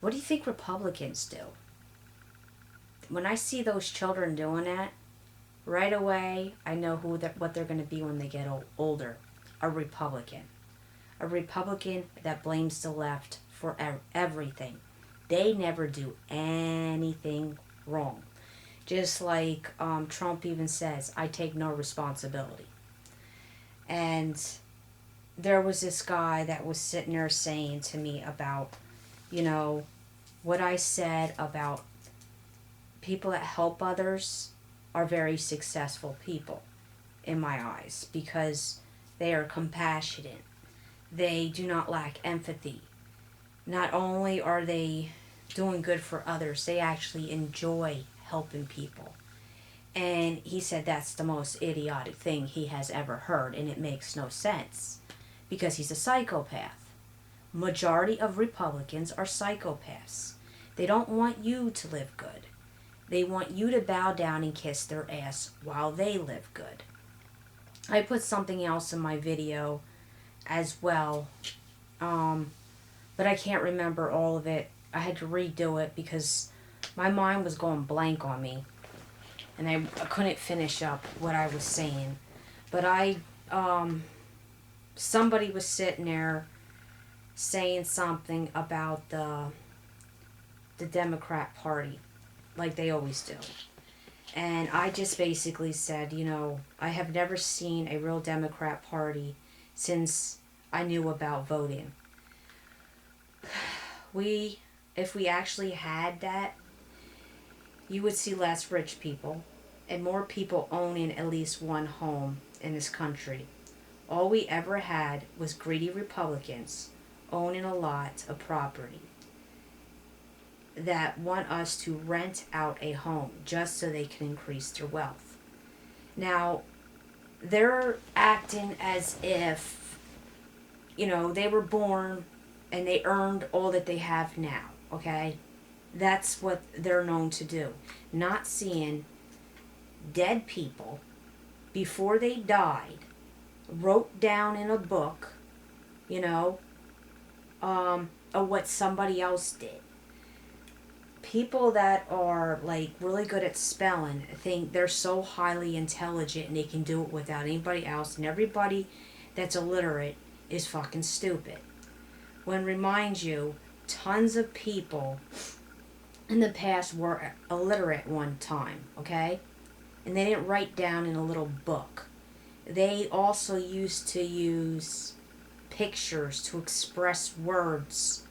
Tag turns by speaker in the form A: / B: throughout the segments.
A: What do you think Republicans do? When I see those children doing that, right away I know what they're going to be when they get older. A Republican. A Republican that blames the left for everything. They never do anything wrong. Just like Trump even says, I take no responsibility. And there was this guy that was sitting there saying to me about, you know, what I said about people that help others are very successful people in my eyes because they are compassionate. They do not lack empathy. Not only are they doing good for others, they actually enjoy helping people. And he said that's the most idiotic thing he has ever heard, and it makes no sense because he's a psychopath. Majority of Republicans are psychopaths. They don't want you to live good. They want you to bow down and kiss their ass while they live good. I put something else in my video as well, but I can't remember all of it. I had to redo it because my mind was going blank on me, and I couldn't finish up what I was saying. But somebody was sitting there saying something about the Democrat Party, like they always do. And I just basically said, I have never seen a real Democrat Party since I knew about voting. If we actually had that, you would see less rich people and more people owning at least one home in this country. All we ever had was greedy Republicans owning a lot of property that want us to rent out a home just so they can increase their wealth. Now, they're acting as if, they were born and they earned all that they have now, okay? That's what they're known to do. Not seeing dead people before they died, wrote down in a book, of what somebody else did. People that are like really good at spelling think they're so highly intelligent and they can do it without anybody else, and everybody that's illiterate is fucking stupid. When remind you, tons of people in the past were illiterate one time, okay? And they didn't write down in a little book. They also used to use pictures to express words,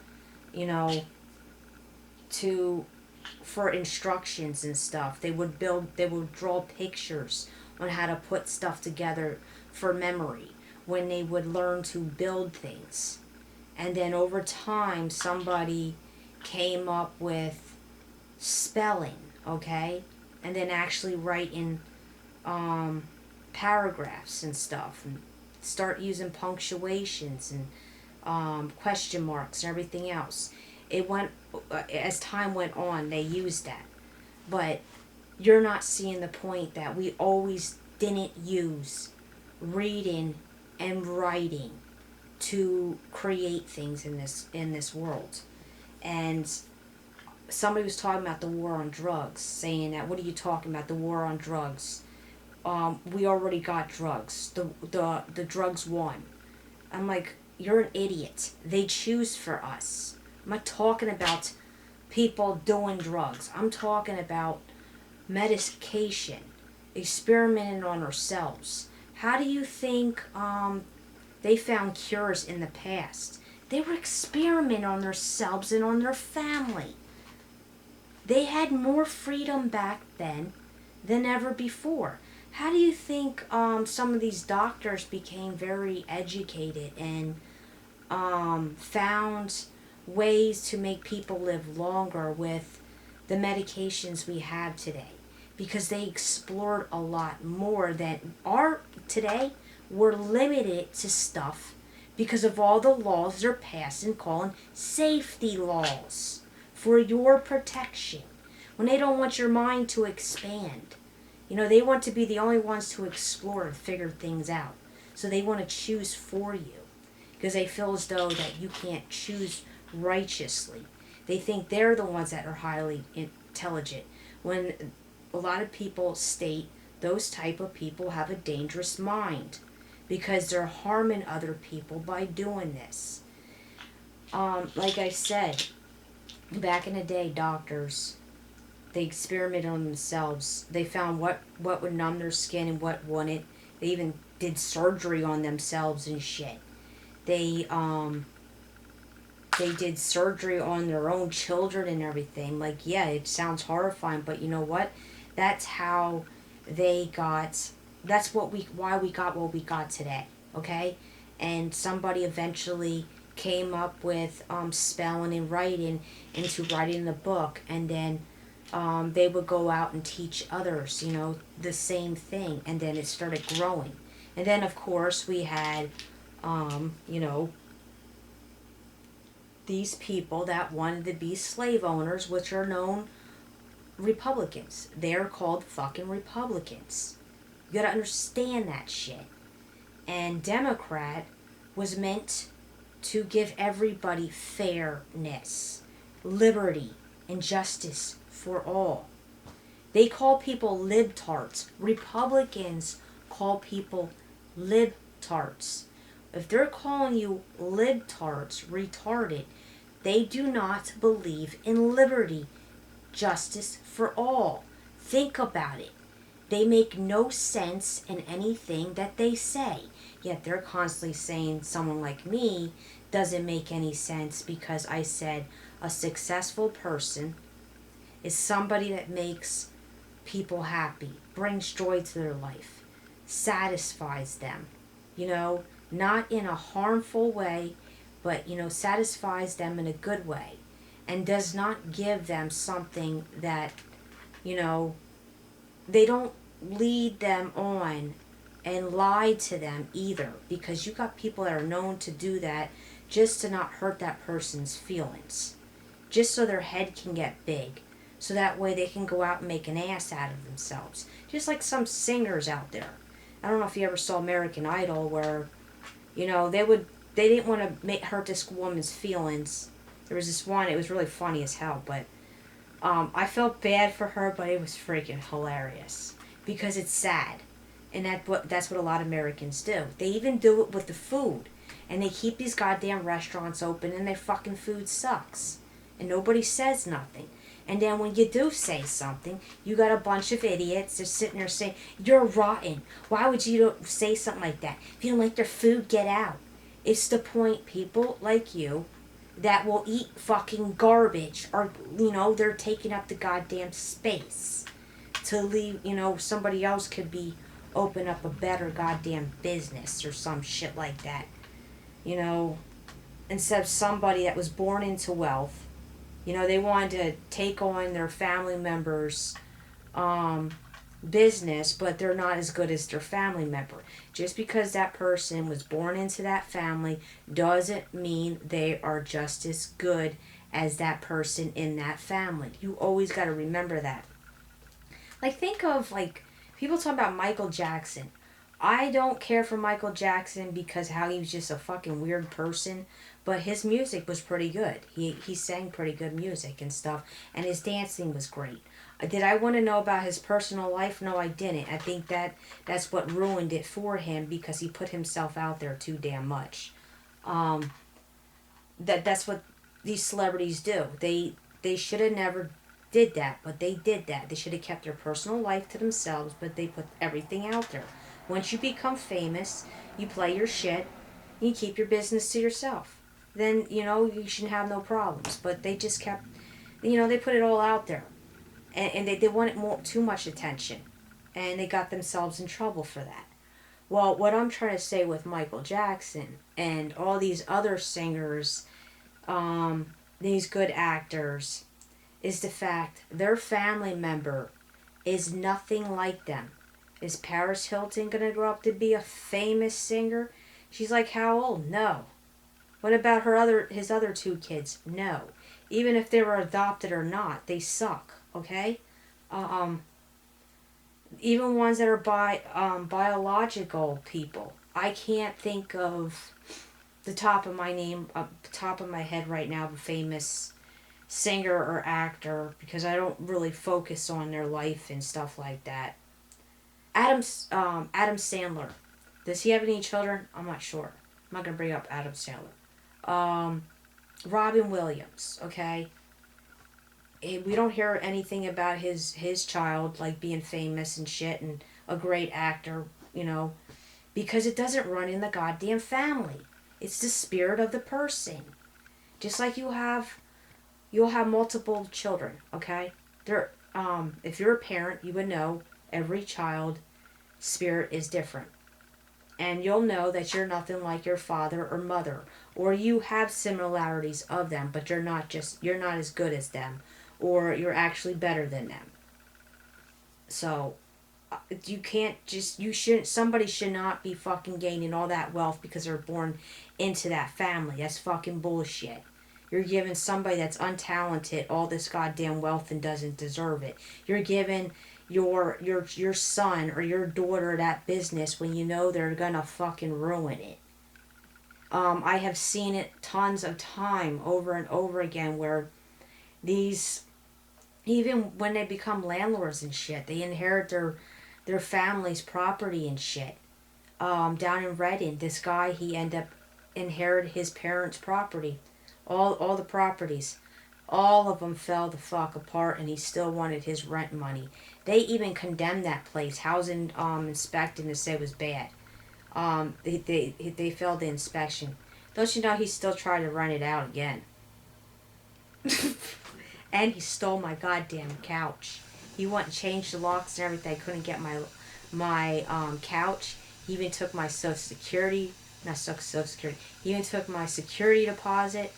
A: for instructions and stuff. They would draw pictures on how to put stuff together for memory when they would learn to build things. And then over time, somebody came up with spelling, okay? And then actually writing paragraphs and stuff, and start using punctuations and question marks and everything else. It went, as time went on, they used that. But you're not seeing the point that we always didn't use reading and writing to create things in this world. And somebody was talking about the war on drugs, saying that, what are you talking about, the war on drugs? We already got drugs. The drugs won. I'm like, you're an idiot. They choose for us. I'm not talking about people doing drugs. I'm talking about medication, experimenting on ourselves. How do you think they found cures in the past? They were experimenting on themselves and on their family. They had more freedom back then than ever before. How do you think some of these doctors became very educated and found ways to make people live longer with the medications we have today? Because they explored a lot more than today. We're limited to stuff because of all the laws they're passing, calling safety laws for your protection, when they don't want your mind to expand. They want to be the only ones to explore and figure things out. So they want to choose for you because they feel as though that you can't choose righteously. They think they're the ones that are highly intelligent. When a lot of people state those type of people have a dangerous mind because they're harming other people by doing this. Like I said, back in the day, doctors, they experimented on themselves. They found what would numb their skin and what wouldn't. They even did surgery on themselves and shit. They did surgery on their own children and everything. Like, yeah, it sounds horrifying, but you know what? That's how they got. That's why we got what we got today. Okay, and somebody eventually came up with spelling and writing into writing the book, and then they would go out and teach others, the same thing, and then it started growing. And then, of course, we had, you know, these people that wanted to be slave owners, which are known Republicans. They're called fucking Republicans. You gotta understand that shit. And Democrat was meant to give everybody fairness, liberty, and justice for all. They call people libtards. Republicans call people libtards. If they're calling you libtards, retarded, they do not believe in liberty, justice for all. Think about it. They make no sense in anything that they say. Yet they're constantly saying someone like me doesn't make any sense because I said a successful person is somebody that makes people happy, brings joy to their life, satisfies them, not in a harmful way, but, satisfies them in a good way and does not give them something that, they don't lead them on and lie to them either, because you got people that are known to do that just to not hurt that person's feelings, just so their head can get big, so that way they can go out and make an ass out of themselves, just like some singers out there. I don't know if you ever saw American Idol, where they didn't want to hurt this woman's feelings. There was this one, it was really funny as hell, but I felt bad for her, but it was freaking hilarious because it's sad. And that's what a lot of Americans do. They even do it with the food. And they keep these goddamn restaurants open and their fucking food sucks. And nobody says nothing. And then when you do say something, you got a bunch of idiots just sitting there saying, "You're rotten. Why would you say something like that? If you don't like their food, get out." It's to point people like you that will eat fucking garbage, or, they're taking up the goddamn space to leave, somebody else could be open up a better goddamn business or some shit like that. Instead of somebody that was born into wealth, they wanted to take on their family members' business, but they're not as good as their family member. Just because that person was born into that family doesn't mean they are just as good as that person in that family. You always got to remember that. Like, think of, people talk about Michael Jackson. I don't care for Michael Jackson because how he was just a fucking weird person, but his music was pretty good. He sang pretty good music and stuff, and his dancing was great. Did I want to know about his personal life? No, I didn't. I think that's what ruined it for him, because he put himself out there too damn much. That's what these celebrities do. They should have never did that, but they did that. They should have kept their personal life to themselves, but they put everything out there. Once you become famous, you play your shit, you keep your business to yourself. Then, you shouldn't have no problems. But they just kept, they put it all out there. And they wanted too much attention. And they got themselves in trouble for that. Well, what I'm trying to say with Michael Jackson and all these other singers, these good actors, is the fact their family member is nothing like them. Is Paris Hilton going to grow up to be a famous singer? She's like, how old? No. What about his other two kids? No. Even if they were adopted or not, they suck, okay? Even ones that are biological people. I can't think of the top of my head right now, the famous singer or actor because I don't really focus on their life and stuff like that. Adam Sandler. Does he have any children? I'm not sure. I'm not gonna bring up Adam Sandler. Robin Williams. Okay. We don't hear anything about his child like being famous and shit and a great actor. You know, because it doesn't run in the goddamn family. It's the spirit of the person. Just like you'll have multiple children, okay? If you're a parent, you would know every child spirit is different. And you'll know that you're nothing like your father or mother, or you have similarities of them, but you're not as good as them, or you're actually better than them. So you can't just you shouldn't somebody should not be fucking gaining all that wealth because they're born into that family. That's fucking bullshit. You're giving somebody that's untalented all this goddamn wealth and doesn't deserve it. You're giving your son or your daughter that business when you know they're gonna fucking ruin it. I have seen it tons of time over and over again where these even when they become landlords and shit, they inherit their family's property and shit. Down in Reading, this guy he ended up inherited his parents' property, all the properties, all of them fell the fuck apart, and he still wanted his rent money. They even condemned that place. Housing inspecting to say it was bad. They failed the inspection. Don't you know he still tried to rent it out again? And he stole my goddamn couch. He went and changed the locks and everything. I couldn't get my couch. He even took my Social Security. Not Social Security. He even took my security deposit.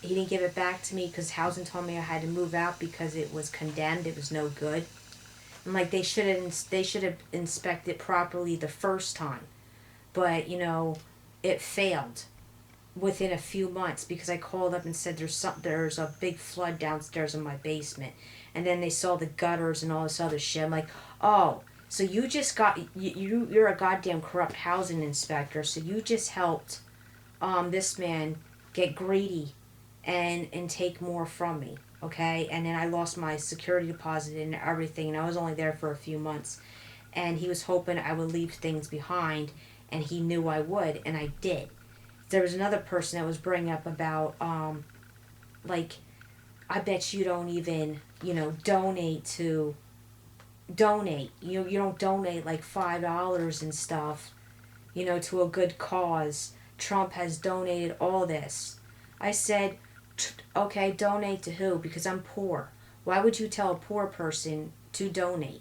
A: He didn't give it back to me because housing told me I had to move out because it was condemned. It was no good. And like they should have inspected properly the first time, but it failed within a few months because I called up and said there's a big flood downstairs in my basement, and then they saw the gutters and all this other shit. I'm like, oh, so you just got you're a goddamn corrupt housing inspector. So you just helped this man get greedy and take more from me, okay? And then I lost my security deposit and everything, and I was only there for a few months, and he was hoping I would leave things behind, and he knew I would, and I did. There was another person that was bringing up about like I bet you don't even donate you don't donate like $5 and stuff to a good cause. Trump has donated all this. I said, okay, donate to who? Because I'm poor. Why would you tell a poor person to donate?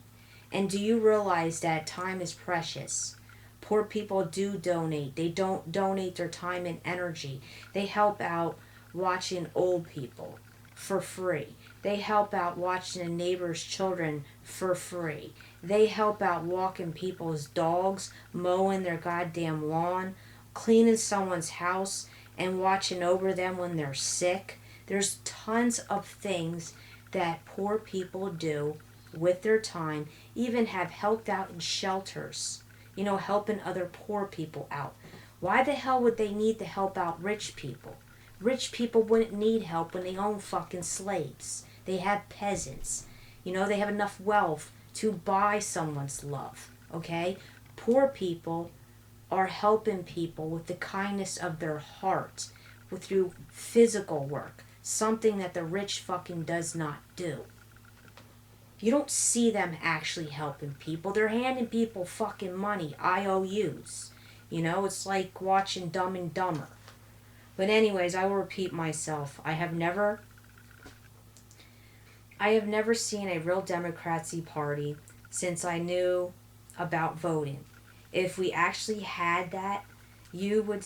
A: And do you realize that time is precious? Poor people do donate. They don't donate their time and energy. They help out watching old people for free. They help out watching a neighbor's children for free. They help out walking people's dogs, mowing their goddamn lawn, cleaning someone's house, and watching over them when they're sick. There's tons of things that poor people do with their time, even have helped out in shelters. Helping other poor people out. Why the hell would they need to help out rich people? Rich people wouldn't need help when they own fucking slaves. They have peasants. They have enough wealth to buy someone's love, okay? Poor people are helping people with the kindness of their heart, through physical work, something that the rich fucking does not do. You don't see them actually helping people. They're handing people fucking money, IOUs. It's like watching Dumb and Dumber. But anyways, I will repeat myself. I have never seen a real Democracy party since I knew about voting. If we actually had that, you would